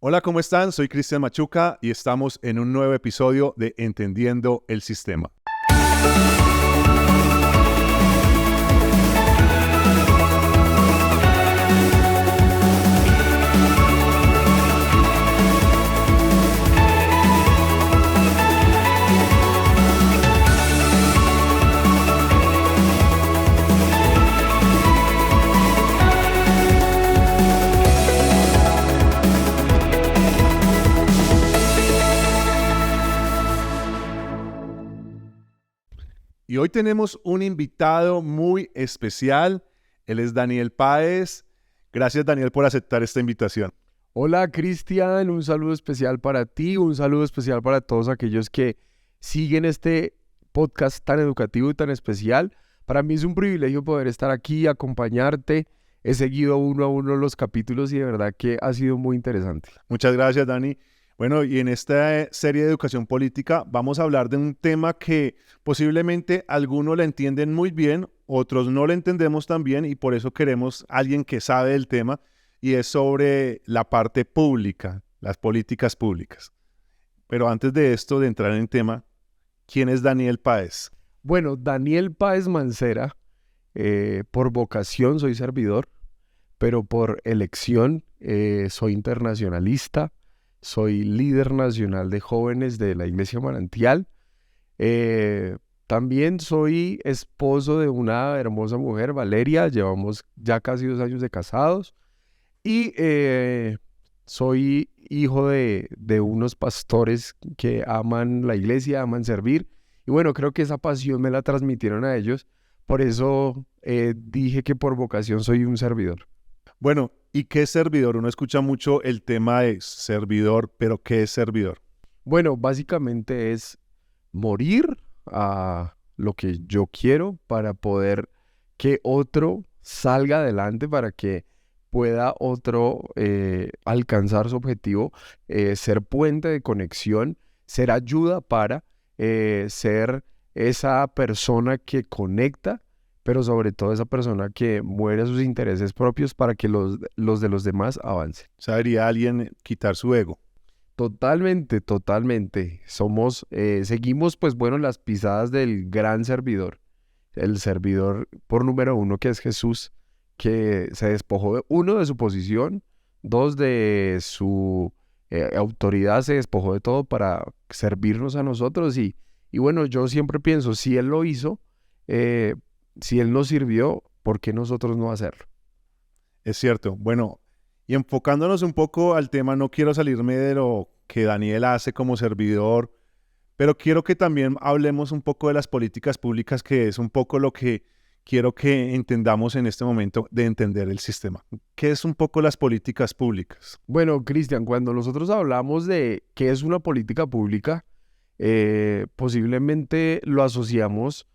Hola, ¿cómo están? Soy Cristian Machuca y estamos en un nuevo episodio de Entendiendo el Sistema. Y hoy tenemos un invitado muy especial. Él es Daniel Páez. Gracias, Daniel, por aceptar esta invitación. Hola Cristian, un saludo especial para ti, un saludo especial para todos aquellos que siguen este podcast tan educativo y tan especial. Para mí es un privilegio poder estar aquí, acompañarte. He seguido uno a uno los capítulos y de verdad que ha sido muy interesante. Muchas gracias, Dani. Bueno, y en esta serie de educación política vamos a hablar de un tema que posiblemente algunos le entienden muy bien, otros no lo entendemos tan bien y por eso queremos a alguien que sabe del tema y es sobre la parte pública, las políticas públicas. Pero antes de esto, de entrar en el tema, ¿quién es Daniel Páez? Bueno, Daniel Páez Mancera, por vocación soy servidor, pero por elección soy internacionalista. Soy líder nacional de jóvenes de la Iglesia Manantial. También soy esposo de una hermosa mujer, Valeria. Llevamos ya casi 2 años de casados. Y soy hijo de unos pastores que aman la iglesia, aman servir. Y bueno, creo que esa pasión me la transmitieron a ellos. Por eso dije que por vocación soy un servidor. Bueno, ¿y qué es servidor? Uno escucha mucho el tema de servidor, pero ¿qué es servidor? Bueno, básicamente es morir a lo que yo quiero para poder que otro salga adelante, para que pueda otro alcanzar su objetivo, ser puente de conexión, ser ayuda para ser esa persona que conecta, pero sobre todo esa persona que muere a sus intereses propios para que los de los demás avancen. ¿Sabría alguien quitar su ego? Totalmente, totalmente. Seguimos, pues bueno, las pisadas del gran servidor, el servidor por número 1 que es Jesús, que se despojó de su posición, 2 de su autoridad, se despojó de todo para servirnos a nosotros y bueno, yo siempre pienso, si Él lo hizo, si Él nos sirvió, ¿por qué nosotros no hacerlo? Es cierto. Bueno, y enfocándonos un poco al tema, no quiero salirme de lo que Daniel hace como servidor, pero quiero que también hablemos un poco de las políticas públicas, que es un poco lo que quiero que entendamos en este momento de entender el sistema. ¿Qué es un poco las políticas públicas? Bueno, Cristian, cuando nosotros hablamos de qué es una política pública, posiblemente lo asociamos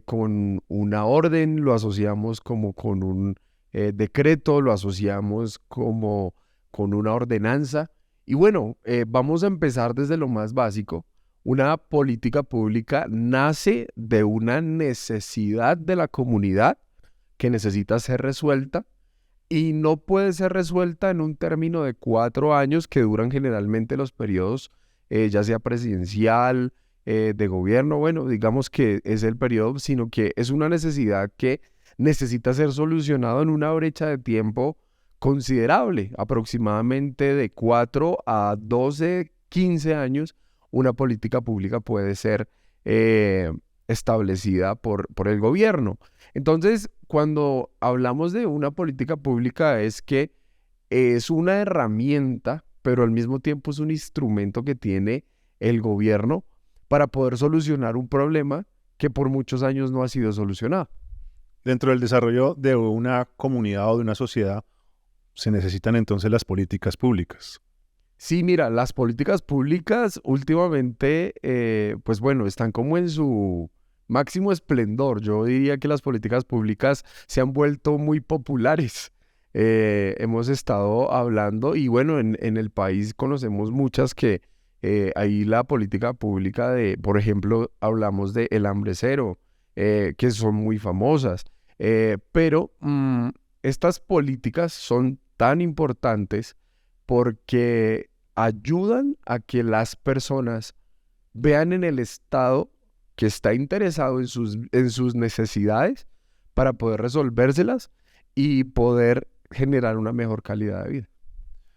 con una orden, lo asociamos como con un decreto, lo asociamos como con una ordenanza. Y bueno, vamos a empezar desde lo más básico. Una política pública nace de una necesidad de la comunidad que necesita ser resuelta y no puede ser resuelta en un término de 4 años que duran generalmente los periodos, ya sea presidencial, de gobierno, bueno, digamos que es el periodo, sino que es una necesidad que necesita ser solucionado en una brecha de tiempo considerable, aproximadamente de 4 a 12, 15 años. Una política pública puede ser establecida por el gobierno. Entonces, cuando hablamos de una política pública es que es una herramienta, pero al mismo tiempo es un instrumento que tiene el gobierno para poder solucionar un problema que por muchos años no ha sido solucionado. Dentro del desarrollo de una comunidad o de una sociedad, se necesitan entonces las políticas públicas. Sí, mira, las políticas públicas últimamente, pues bueno, están como en su máximo esplendor. Yo diría que las políticas públicas se han vuelto muy populares. Hemos estado hablando y bueno, en el país conocemos muchas que ahí la política pública de, por ejemplo, hablamos de El Hambre Cero, que son muy famosas. Pero estas políticas son tan importantes porque ayudan a que las personas vean en el Estado que está interesado en sus necesidades para poder resolvérselas y poder generar una mejor calidad de vida.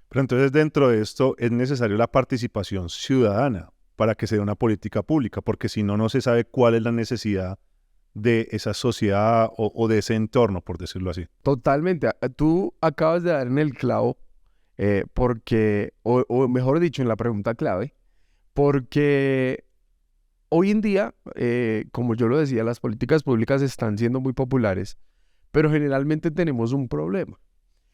Pero entonces dentro de esto es necesaria la participación ciudadana para que se dé una política pública, porque si no, no se sabe cuál es la necesidad de esa sociedad o de ese entorno, por decirlo así. Totalmente. Tú acabas de dar en el clavo, porque, o mejor dicho, en la pregunta clave, porque hoy en día, como yo lo decía, las políticas públicas están siendo muy populares, pero generalmente tenemos un problema.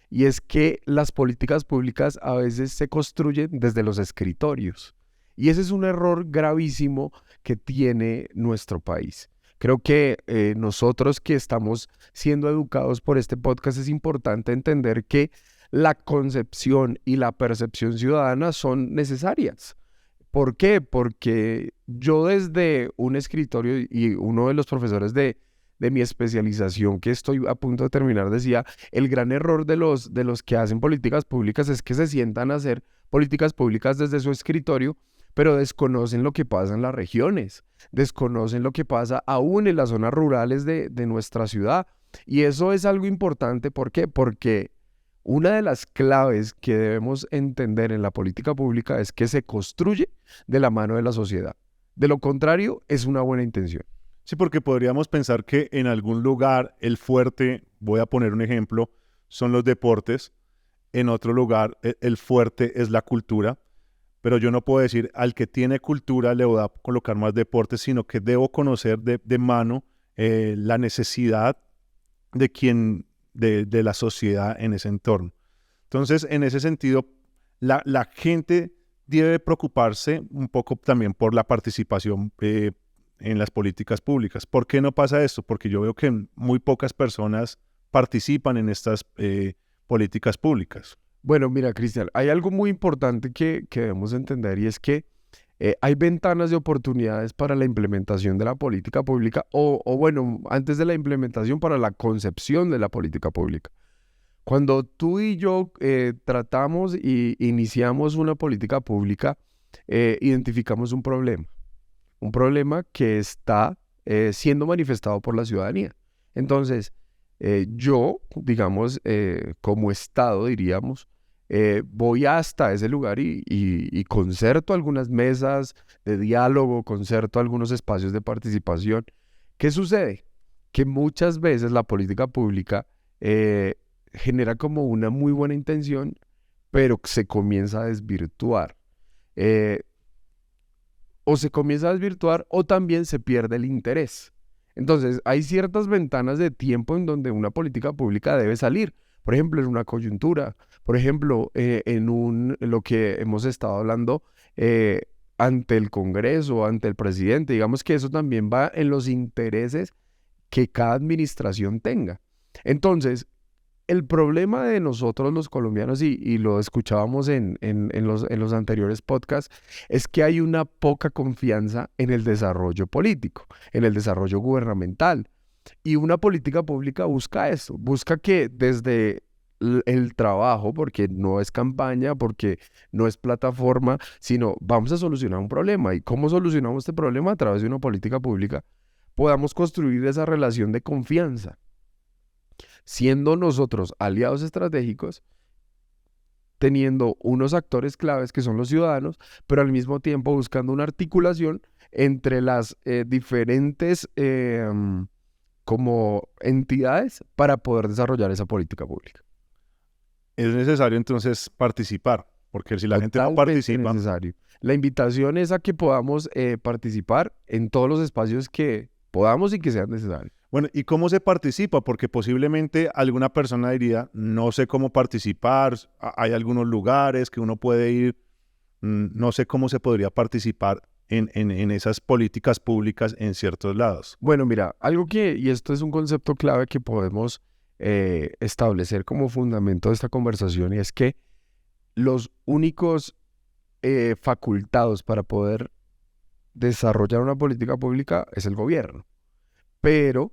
Y es que las políticas públicas a veces se construyen desde los escritorios. Y ese es un error gravísimo que tiene nuestro país. Creo que nosotros que estamos siendo educados por este podcast es importante entender que la concepción y la percepción ciudadana son necesarias. ¿Por qué? Porque yo desde un escritorio y uno de los profesores de mi especialización que estoy a punto de terminar decía, el gran error de los que hacen políticas públicas es que se sientan a hacer políticas públicas desde su escritorio, pero desconocen lo que pasa en las regiones, desconocen lo que pasa aún en las zonas rurales de nuestra ciudad. Y eso es algo importante. ¿Por qué? Porque una de las claves que debemos entender en la política pública es que se construye de la mano de la sociedad. De lo contrario, es una buena intención. Sí, porque podríamos pensar que en algún lugar el fuerte, voy a poner un ejemplo, son los deportes, en otro lugar el fuerte es la cultura, pero yo no puedo decir al que tiene cultura le voy a colocar más deportes, sino que debo conocer de mano la necesidad de de la sociedad en ese entorno. Entonces, en ese sentido, la gente debe preocuparse un poco también por la participación en las políticas públicas. ¿Por qué no pasa esto? Porque yo veo que muy pocas personas participan en estas políticas públicas. Bueno, mira, Cristian, hay algo muy importante que debemos entender y es que hay ventanas de oportunidades para la implementación de la política pública o bueno, antes de la implementación para la concepción de la política pública. Cuando tú y yo tratamos y iniciamos una política pública, identificamos un problema que está siendo manifestado por la ciudadanía. Entonces, yo, digamos, como Estado, diríamos, voy hasta ese lugar y concerto algunas mesas de diálogo, concerto algunos espacios de participación. ¿Qué sucede? Que muchas veces la política pública genera como una muy buena intención, pero se comienza a desvirtuar. Eh, o se comienza a desvirtuar o también se pierde el interés. Entonces, hay ciertas ventanas de tiempo en donde una política pública debe salir. Por ejemplo, en una coyuntura, por ejemplo, en lo que hemos estado hablando ante el Congreso, ante el presidente. Digamos que eso también va en los intereses que cada administración tenga. Entonces, el problema de nosotros los colombianos, y lo escuchábamos en los anteriores podcasts, es que hay una poca confianza en el desarrollo político, en el desarrollo gubernamental. Y una política pública busca eso, busca que desde el trabajo, porque no es campaña, porque no es plataforma, sino vamos a solucionar un problema. ¿Y cómo solucionamos este problema? A través de una política pública, podamos construir esa relación de confianza, siendo nosotros aliados estratégicos, teniendo unos actores claves que son los ciudadanos, pero al mismo tiempo buscando una articulación entre las diferentes como entidades para poder desarrollar esa política pública. Es necesario entonces participar, porque si la gente no Totalmente participa, necesario. La invitación es a que podamos participar en todos los espacios que podamos y que sean necesarios. bueno, ¿y cómo se participa? Porque posiblemente alguna persona diría, no sé cómo participar, hay algunos lugares que uno puede ir, no sé cómo se podría participar en esas políticas públicas en ciertos lados. Bueno, mira, y esto es un concepto clave que podemos establecer como fundamento de esta conversación, y es que los únicos facultados para poder desarrollar una política pública es el gobierno, pero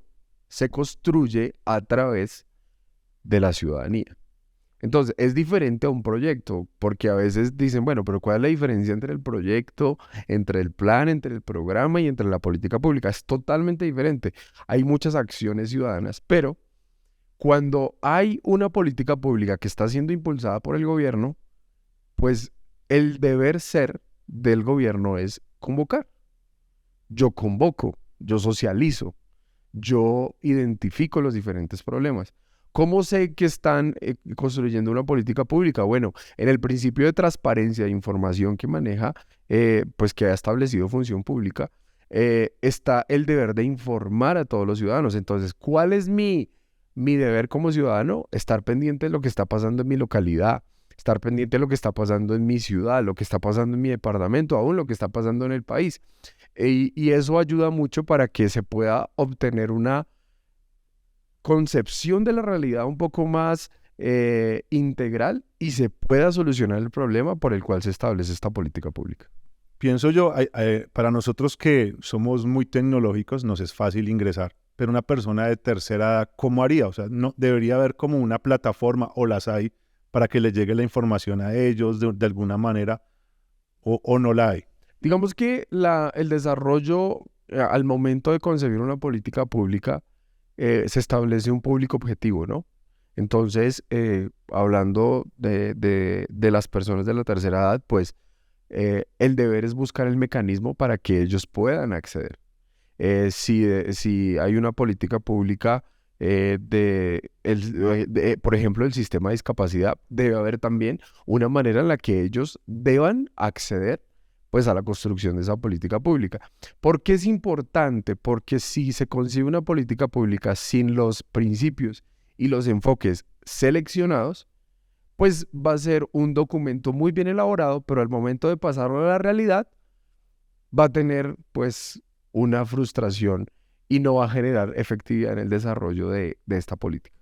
se construye a través de la ciudadanía. Entonces, es diferente a un proyecto, porque a veces dicen, bueno, pero ¿cuál es la diferencia entre el proyecto, entre el plan, entre el programa y entre la política pública? Es totalmente diferente. Hay muchas acciones ciudadanas, pero cuando hay una política pública que está siendo impulsada por el gobierno, pues el deber ser del gobierno es convocar. Yo convoco, yo socializo, yo identifico los diferentes problemas. ¿Cómo sé que están construyendo una política pública? Bueno, en el principio de transparencia de información que maneja, pues que ha establecido función pública, está el deber de informar a todos los ciudadanos. Entonces, ¿cuál es mi deber como ciudadano? Estar pendiente de lo que está pasando en mi localidad, estar pendiente de lo que está pasando en mi ciudad, lo que está pasando en mi departamento, aún lo que está pasando en el país. Y eso ayuda mucho para que se pueda obtener una concepción de la realidad un poco más integral y se pueda solucionar el problema por el cual se establece esta política pública. Pienso yo, para nosotros que somos muy tecnológicos, nos es fácil ingresar, pero una persona de tercera edad, ¿cómo haría? O sea, no, debería haber como una plataforma, o las hay, para que les llegue la información a ellos de alguna manera, o no la hay. Digamos que el desarrollo al momento de concebir una política pública se establece un público objetivo, ¿no? Entonces, hablando de las personas de la tercera edad, pues el deber es buscar el mecanismo para que ellos puedan acceder. Si hay una política pública por ejemplo, el sistema de discapacidad, debe haber también una manera en la que ellos deban acceder pues a la construcción de esa política pública. ¿Por qué es importante? Porque si se concibe una política pública sin los principios y los enfoques seleccionados, pues va a ser un documento muy bien elaborado, pero al momento de pasarlo a la realidad, va a tener pues una frustración y no va a generar efectividad en el desarrollo de esta política.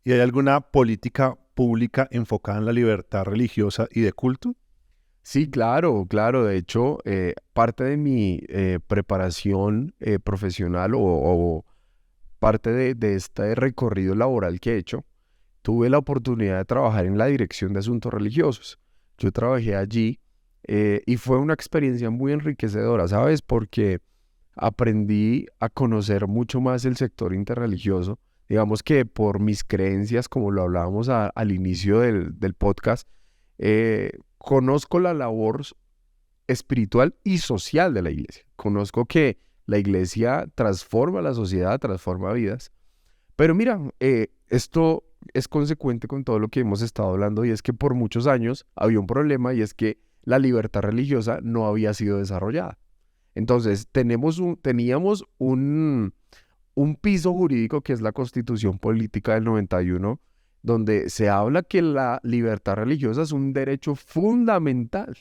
¿Y hay alguna política pública enfocada en la libertad religiosa y de culto? Sí, claro, claro. De hecho, parte de mi preparación profesional o parte de este recorrido laboral que he hecho, tuve la oportunidad de trabajar en la Dirección de Asuntos Religiosos. Yo trabajé allí y fue una experiencia muy enriquecedora, ¿sabes? Porque aprendí a conocer mucho más el sector interreligioso. Digamos que por mis creencias, como lo hablábamos al inicio del podcast, conozco la labor espiritual y social de la iglesia. Conozco que la iglesia transforma la sociedad, transforma vidas. Pero mira, esto es consecuente con todo lo que hemos estado hablando y es que por muchos años había un problema y es que la libertad religiosa no había sido desarrollada. Entonces, teníamos un piso jurídico que es la Constitución Política del 91, donde se habla que la libertad religiosa es un derecho fundamental.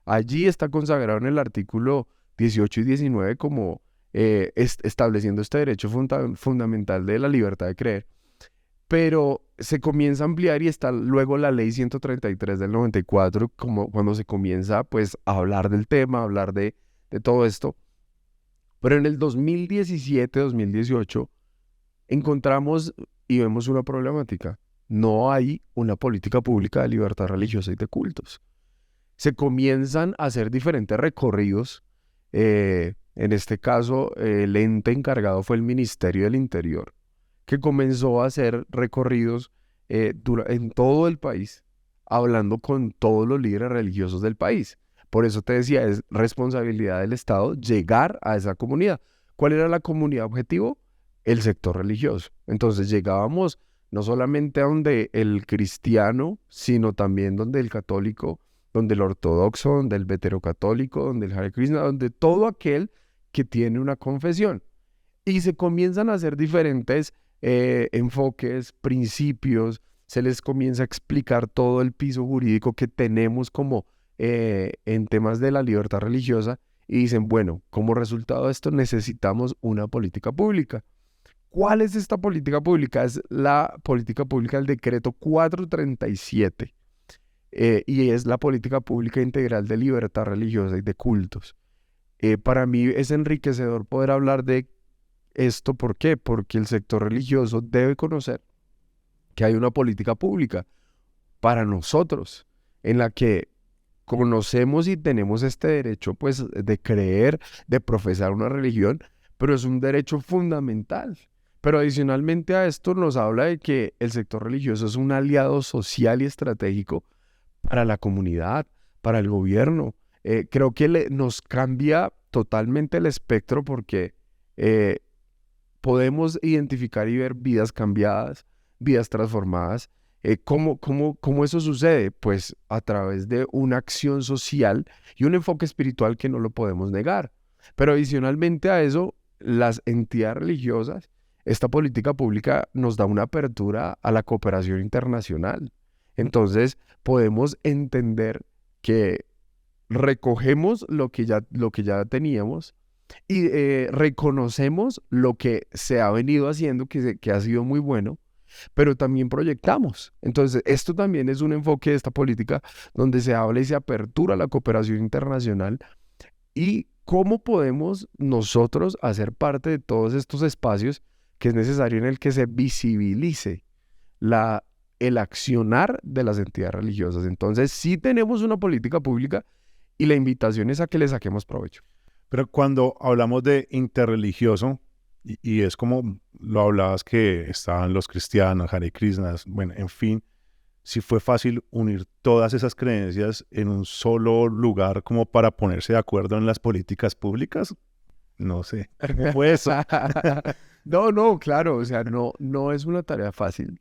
Allí está consagrado en el artículo 18 y 19 como estableciendo este derecho fundamental de la libertad de creer. Pero se comienza a ampliar y está luego la ley 133 del 94, como cuando se comienza pues a hablar del tema, a hablar de todo esto. Pero en el 2017, 2018, encontramos y vemos una problemática. No hay una política pública de libertad religiosa y de cultos. Se comienzan a hacer diferentes recorridos. En este caso, el ente encargado fue el Ministerio del Interior, que comenzó a hacer recorridos en todo el país, hablando con todos los líderes religiosos del país. Por eso te decía, es responsabilidad del Estado llegar a esa comunidad. ¿Cuál era la comunidad objetivo? El sector religioso. Entonces llegábamos no solamente a donde el cristiano, sino también donde el católico, donde el ortodoxo, donde el veterocatólico, donde el Hare Krishna, donde todo aquel que tiene una confesión. Y se comienzan a hacer diferentes enfoques, principios, se les comienza a explicar todo el piso jurídico que tenemos como en temas de la libertad religiosa y dicen, bueno, como resultado de esto necesitamos una política pública. ¿Cuál es esta política pública? Es la política pública del decreto 437 y es la política pública integral de libertad religiosa y de cultos. Para mí es enriquecedor poder hablar de esto. ¿Por qué? Porque el sector religioso debe conocer que hay una política pública. para nosotros, en la que conocemos y tenemos este derecho, pues, de creer, de profesar una religión, pero es un derecho fundamental. Pero adicionalmente a esto nos habla de que el sector religioso es un aliado social y estratégico para la comunidad, para el gobierno. Creo que nos cambia totalmente el espectro porque eh, podemos identificar y ver vidas cambiadas, vidas transformadas. ¿Cómo eso sucede? Pues a través de una acción social y un enfoque espiritual que no lo podemos negar. Pero adicionalmente a eso, las entidades religiosas, esta política pública nos da una apertura a la cooperación internacional. Entonces, podemos entender que recogemos lo que ya teníamos y reconocemos lo que se ha venido haciendo, que ha sido muy bueno, pero también proyectamos. Entonces, esto también es un enfoque de esta política donde se habla y se apertura la cooperación internacional y cómo podemos nosotros hacer parte de todos estos espacios que es necesario en el que se visibilice la, el accionar de las entidades religiosas. Entonces, sí tenemos una política pública y la invitación es a que le saquemos provecho. Pero cuando hablamos de interreligioso, y es como lo hablabas que estaban los cristianos, Hare Krishnas, bueno, en fin, si fue fácil unir todas esas creencias en un solo lugar como para ponerse de acuerdo en las políticas públicas, no sé, ¿cómo fue eso? No, claro, o sea, no es una tarea fácil.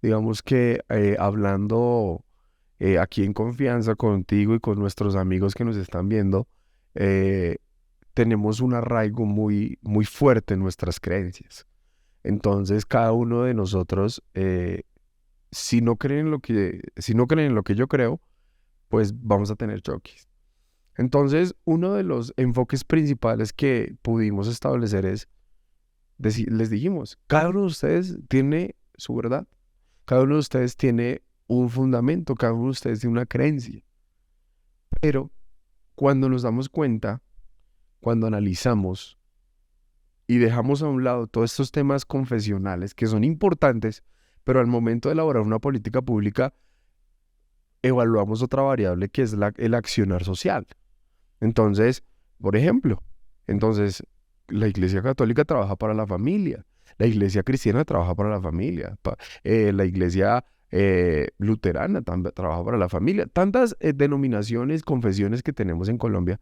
Digamos que hablando aquí en confianza contigo y con nuestros amigos que nos están viendo, eh, tenemos un arraigo muy fuerte en nuestras creencias. Entonces, cada uno de nosotros, si no creen en lo que yo creo, pues vamos a tener choques. Entonces, uno de los enfoques principales que pudimos establecer es, les dijimos, cada uno de ustedes tiene su verdad, cada uno de ustedes tiene un fundamento, cada uno de ustedes tiene una creencia. Pero cuando nos damos cuenta, cuando analizamos y dejamos a un lado todos estos temas confesionales que son importantes, pero al momento de elaborar una política pública, evaluamos otra variable que es el accionar social. Entonces, por ejemplo, entonces la Iglesia Católica trabaja para la familia, la Iglesia Cristiana trabaja para la familia, la Iglesia Luterana también trabaja para la familia, tantas denominaciones, confesiones que tenemos en Colombia.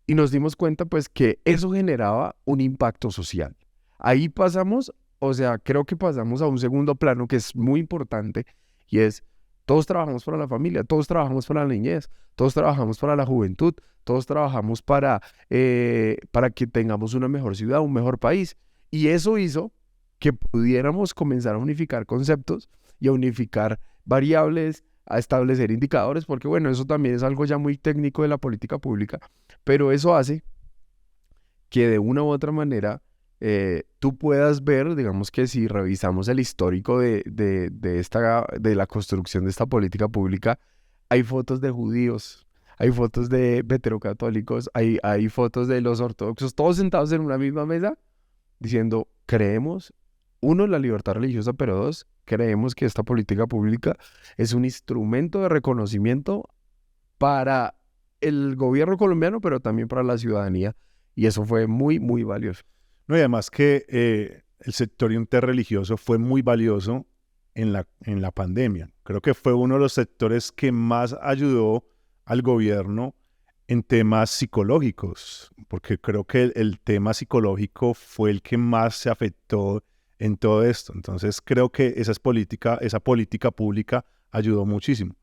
Y nos dimos cuenta pues que eso generaba un impacto social. Ahí pasamos, o sea, creo que pasamos a un segundo plano que es muy importante y es, todos trabajamos para la familia, todos trabajamos para la niñez, todos trabajamos para la juventud, todos trabajamos para que tengamos una mejor ciudad, un mejor país. Y eso hizo que pudiéramos comenzar a unificar conceptos y a unificar variables, a establecer indicadores, porque bueno, eso también es algo ya muy técnico de la política pública, pero eso hace que de una u otra manera tú puedas ver, digamos que si revisamos el histórico de la construcción de esta política pública, hay fotos de judíos, hay fotos de veterocatólicos, hay fotos de los ortodoxos, todos sentados en una misma mesa, diciendo, creemos, uno, en la libertad religiosa, pero dos, creemos que esta política pública es un instrumento de reconocimiento para el gobierno colombiano, pero también para la ciudadanía. Y eso fue muy valioso. No, y además que el sector interreligioso fue muy valioso en la pandemia. Creo que fue uno de los sectores que más ayudó al gobierno en temas psicológicos, porque creo que el tema psicológico fue el que más se afectó en todo esto. Entonces creo que esa política pública ayudó muchísimo.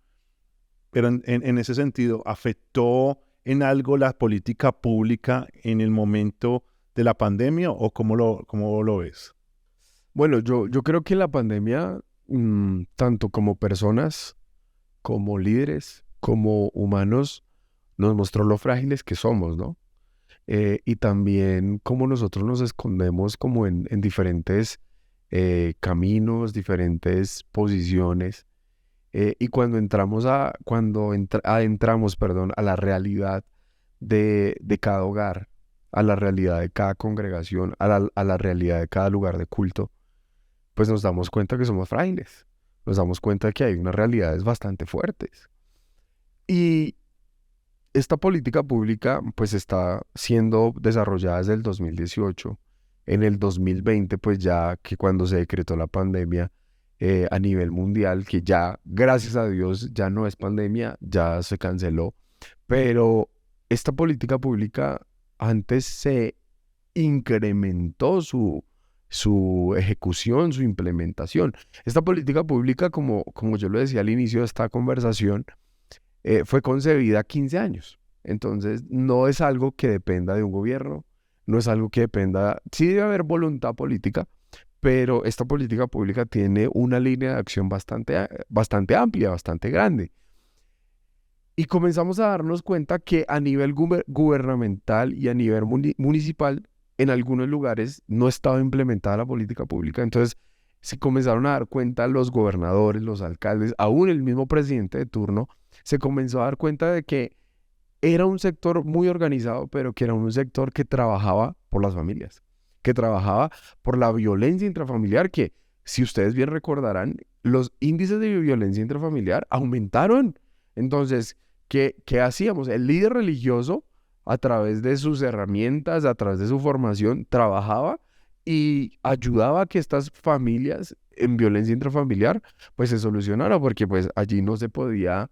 Pero en ese sentido, ¿afectó en algo la política pública en el momento de la pandemia o cómo lo ves? Bueno, yo creo que la pandemia, tanto como personas, como líderes, como humanos, nos mostró lo frágiles que somos, ¿no? Y también cómo nosotros nos escondemos como en diferentes caminos, diferentes posiciones. Y adentramos, perdón, a la realidad de cada hogar, a la realidad de cada congregación, a la realidad de cada lugar de culto, pues nos damos cuenta que somos frágiles. nos damos cuenta de que hay unas realidades bastante fuertes. Y esta política pública pues está siendo desarrollada desde el 2018. En el 2020 pues ya que cuando se decretó la pandemia a nivel mundial, que ya gracias a Dios ya no es pandemia, ya se canceló, pero esta política pública antes se incrementó su ejecución, su implementación. Esta política pública, como yo lo decía al inicio de esta conversación, fue concebida 15 años. Entonces, no es algo que dependa de un gobierno, no es algo que dependa, sí debe haber voluntad política, pero esta política pública tiene una línea de acción bastante amplia, bastante grande. Y comenzamos a darnos cuenta que a nivel gubernamental y a nivel municipal, en algunos lugares no estaba implementada la política pública. Entonces, se comenzaron a dar cuenta los gobernadores, los alcaldes, aún el mismo presidente de turno, se comenzó a dar cuenta de que era un sector muy organizado, pero que era un sector que trabajaba por las familias, que trabajaba por la violencia intrafamiliar, que si ustedes bien recordarán, los índices de violencia intrafamiliar aumentaron. Entonces, ¿qué hacíamos? El líder religioso, a través de sus herramientas, a través de su formación, trabajaba y ayudaba a que estas familias en violencia intrafamiliar pues se solucionara, porque pues allí no se podía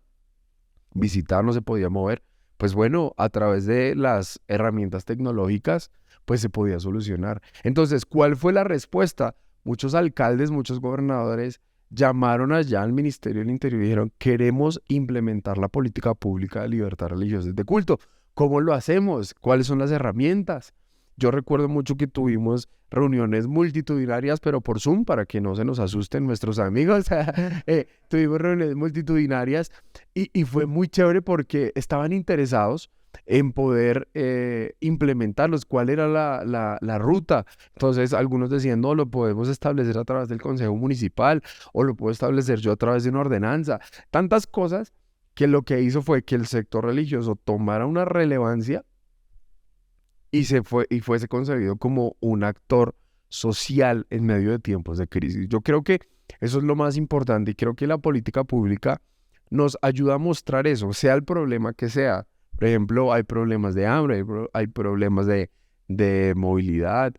visitar, no se podía mover. Pues bueno, a través de las herramientas tecnológicas, pues se podía solucionar. Entonces, ¿cuál fue la respuesta? Muchos alcaldes, muchos gobernadores llamaron allá al Ministerio del Interior y dijeron, queremos implementar la política pública de libertad religiosa y de culto. ¿Cómo lo hacemos? ¿Cuáles son las herramientas? Yo recuerdo mucho que tuvimos reuniones multitudinarias, pero por Zoom, para que no se nos asusten nuestros amigos. Tuvimos reuniones multitudinarias y fue muy chévere porque estaban interesados en poder implementarlos, cuál era la ruta. Entonces, algunos decían, no, lo podemos establecer a través del Consejo Municipal o lo puedo establecer yo a través de una ordenanza. Tantas cosas que lo que hizo fue que el sector religioso tomara una relevancia y fuese concebido como un actor social en medio de tiempos de crisis. Yo creo que eso es lo más importante y creo que la política pública nos ayuda a mostrar eso, sea el problema que sea. Por ejemplo, hay problemas de hambre, hay problemas de movilidad,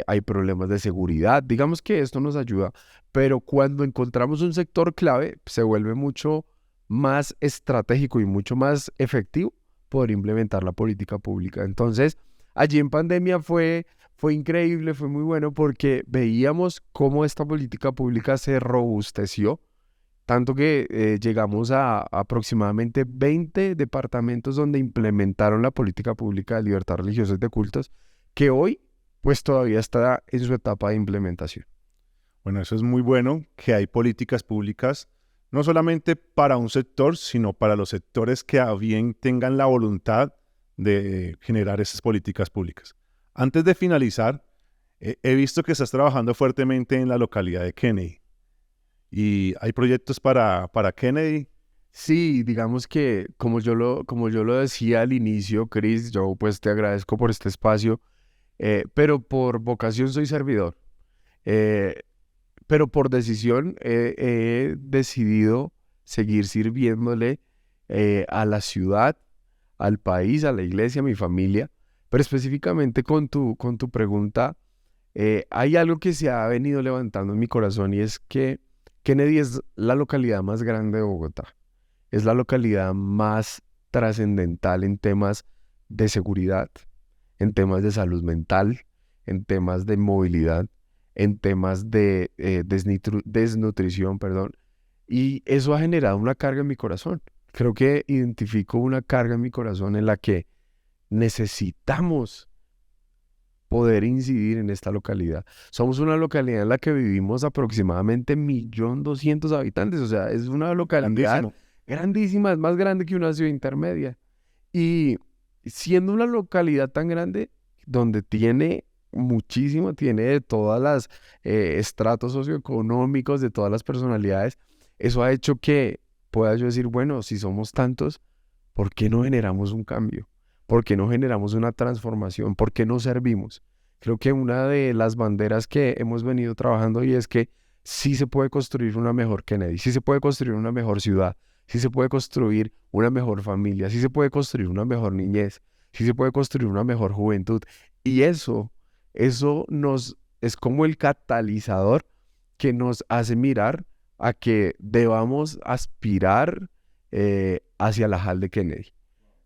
hay problemas de seguridad. Digamos que esto nos ayuda, pero cuando encontramos un sector clave, se vuelve mucho más estratégico y mucho más efectivo poder implementar la política pública. Entonces, allí en pandemia fue increíble, fue muy bueno porque veíamos cómo esta política pública se robusteció, tanto que llegamos a aproximadamente 20 departamentos donde implementaron la política pública de libertad religiosa y de cultos, que hoy pues todavía está en su etapa de implementación. Bueno, eso es muy bueno, que hay políticas públicas, no solamente para un sector, sino para los sectores que a bien tengan la voluntad de generar esas políticas públicas. Antes de finalizar, he visto que estás trabajando fuertemente en la localidad de Kennedy. ¿Y hay proyectos para Kennedy? Sí, digamos que como yo lo decía al inicio, Chris, yo pues te agradezco por este espacio, pero por vocación soy servidor. Eh, pero por decisión he decidido seguir sirviéndole a la ciudad, al país, a la iglesia, a mi familia. Pero específicamente con tu pregunta, hay algo que se ha venido levantando en mi corazón y es que Kennedy es la localidad más grande de Bogotá. Es la localidad más trascendental en temas de seguridad, en temas de salud mental, en temas de movilidad, en temas de desnutrición, perdón. Y eso ha generado una carga en mi corazón. Creo que identifico una carga en mi corazón en la que necesitamos poder incidir en esta localidad. Somos una localidad en la que vivimos aproximadamente 1.200.000 habitantes, o sea, es una localidad Grandísimo. grandísima, es más grande que una ciudad intermedia. Y siendo una localidad tan grande, donde tiene muchísimo, tiene de todas las estratos socioeconómicos, de todas las personalidades, eso ha hecho que pueda yo decir, bueno, si somos tantos, ¿por qué no generamos un cambio? ¿Por qué no generamos una transformación? ¿Por qué no servimos? Creo que una de las banderas que hemos venido trabajando y es que sí se puede construir una mejor Kennedy, sí se puede construir una mejor ciudad, sí se puede construir una mejor familia, sí se puede construir una mejor niñez, sí se puede construir una mejor juventud. Y eso es como el catalizador que nos hace mirar a que debamos aspirar hacia la Hall de Kennedy,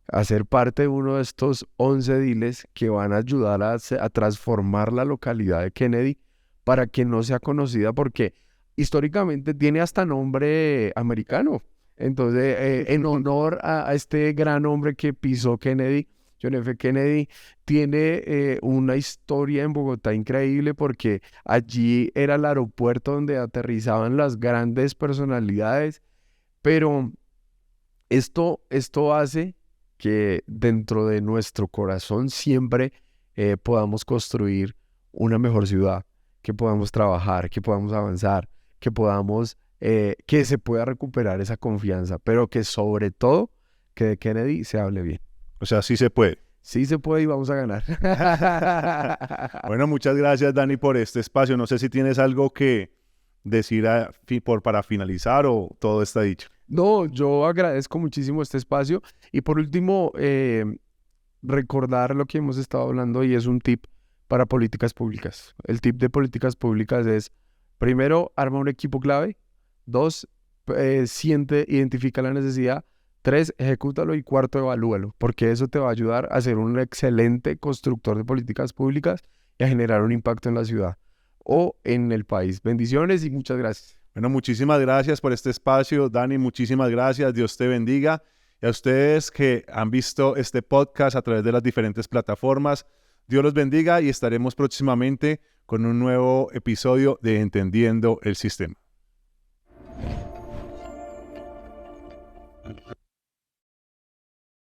a ser parte de uno de estos 11 ediles que van a ayudar a transformar la localidad de Kennedy para que no sea conocida, porque históricamente tiene hasta nombre americano. Entonces, en honor a este gran hombre que pisó Kennedy, John F. Kennedy, tiene una historia en Bogotá increíble, porque allí era el aeropuerto donde aterrizaban las grandes personalidades, pero esto hace que dentro de nuestro corazón siempre podamos construir una mejor ciudad, que podamos trabajar, que podamos avanzar, que se pueda recuperar esa confianza, pero que sobre todo que de Kennedy se hable bien. O sea, sí se puede. Sí se puede y vamos a ganar. Bueno, muchas gracias, Dani, por este espacio. No sé si tienes algo que decir para finalizar o todo está dicho. No, yo agradezco muchísimo este espacio y por último, recordar lo que hemos estado hablando, y es un tip para políticas públicas. El tip de políticas públicas es: primero, arma un equipo clave; dos, identifica la necesidad; tres, ejecútalo; y cuarto, evalúalo, porque eso te va a ayudar a ser un excelente constructor de políticas públicas y a generar un impacto en la ciudad o en el país. Bendiciones y muchas gracias. Bueno, muchísimas gracias por este espacio, Dani, muchísimas gracias, Dios te bendiga. Y a ustedes que han visto este podcast a través de las diferentes plataformas, Dios los bendiga y estaremos próximamente con un nuevo episodio de Entendiendo el Sistema.